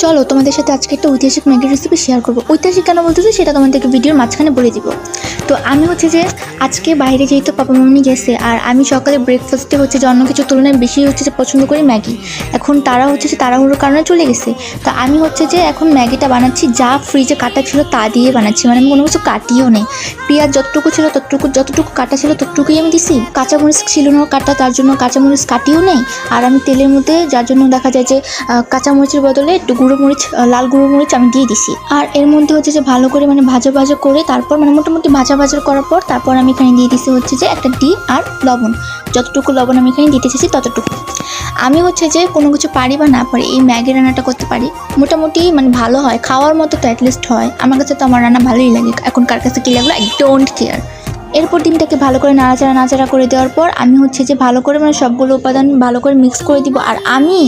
চলো তোমাদের সাথে আজকে একটা ঐতিহাসিক ম্যাগির রেসিপি শেয়ার করবো। ঐতিহাসিক কেন বলতেছি সেটা তোমাদেরকে ভিডিওর মাঝখানে বলে দিব। তো আমি হচ্ছে যে আজকে বাইরে যেহেতু পাপা মাম্মি গেছে, আর আমি সকালে ব্রেকফাস্টে হচ্ছে যে অন্য কিছুর তুলনায় বেশি হচ্ছে যে পছন্দ করি ম্যাগি। এখন তারা হচ্ছে যে তাড়াহুড়োর কারণে চলে গেছে। তো আমি হচ্ছে যে এখন ম্যাগিটা বানাচ্ছি, যা ফ্রিজে কাটা ছিল তা দিয়ে বানাচ্ছি, মানে আমি কোনো কিছু কাটিও নেই। পেঁয়াজ যতটুকু ছিল যতটুকু কাটা ছিল ততটুকুই আমি দিছি। কাঁচামরিচ ছিল না কাটা, তার জন্য কাঁচামরিচ কাটিও নেই। আর আমি তেলের মধ্যে, যার জন্য দেখা যায় যে কাঁচামরিচের বদলে একটু গুঁড়ো মরিচ, লাল গুঁড়ো মরিচ আমি দিয়ে দিছি। আর এর মধ্যে হচ্ছে যে ভালো করে মানে ভাজা করে তারপর মানে মোটামুটি ভাজা করার পর তারপর আমি এখানে দিয়ে দিছি হচ্ছে যে একটা ডিম আর লবণ। যতটুকু লবণ আমি এখানে দিতে চেয়েছি ততটুকু। আমি হচ্ছে যে কোনো কিছু পারি বা না পারি, এই ম্যাগি রান্নাটা করতে পারি মোটামুটি, মানে ভালো হয়, খাওয়ার মতো তো অ্যাটলিস্ট হয়। আমার কাছে তো আমার রান্না ভালোই লাগে, এখন কার কাছে কী লাগলো আই ডোন্ট কেয়ার। এরপর ডিমটাকে ভালো করে নাড়াচাড়া করে দেওয়ার পর আমি হচ্ছে যে ভালো করে মানে সবগুলো উপাদান ভালো করে মিক্স করে দিব। আর আমি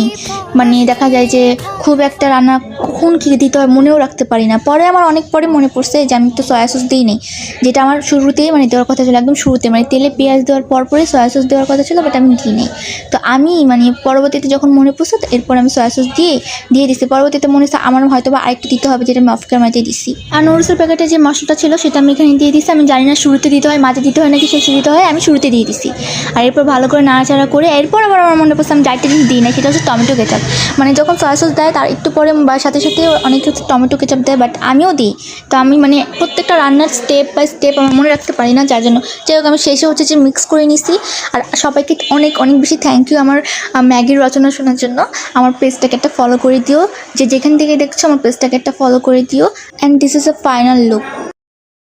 মানে দেখা যায় যে খুব একটা রান্না কখন কী দিতে হয় মনেও রাখতে পারি না। পরে আমার অনেক পরে মনে পড়ছে যে আমি তো সয়া সস দিই নেই, যেটা আমার শুরুতেই মানে দেওয়ার কথা ছিল, একদম শুরুতে মানে তেলে পেঁয়াজ দেওয়ার পরই সয়া সস দেওয়ার কথা ছিল, বাট আমি দিই নেই। তো আমি মানে পরবর্তীতে যখন মনে পড়ছে তো এরপর আমি সয়া সস দিয়ে দিছি। পরবর্তীতে মনে হচ্ছে আমার হয়তো বা আরেকটু দিতে হবে, যেটা আমি অফ ক্যামেরাতে দিছি। আর নুডলসের প্যাকেটে যে মশলাটা ছিল সেটা আমি এখানে দিয়ে দিছি। আমি জানি না শুরুতে দিতে হয়, মাঝে দিতে হয় নাকি শেষে দিতে হয়, আমি শুরুতে দিয়ে দিছি। আর এরপর ভালো করে নাড়াচাড়া করে এরপর আবার আমার মনে পড়ছে আমি ডাইরেক্ট জিনিস দিই না, সেটা হচ্ছে টমেটো কেচাপ। মানে যখন সয়া সস দেয় তার একটু পরে বা সাথে অনেক হচ্ছে টমেটো কেচাপ দেয়, বাট আমিও দিই। তো আমি মানে প্রত্যেকটা রান্নার স্টেপ বাই স্টেপ আমার মনে রাখতে পারি না, যার জন্য যাই হোক আমি শেষে হচ্ছে যে মিক্স করে নিছি। আর সবাইকে অনেক অনেক বেশি থ্যাংক ইউ আমার ম্যাগির রচনা শোনার জন্য। আমার পেজটাকে একটা ফলো করে দিও, যেখান থেকে দেখছো আমার পেজটাকে একটা ফলো করে দিও। And this is a final look.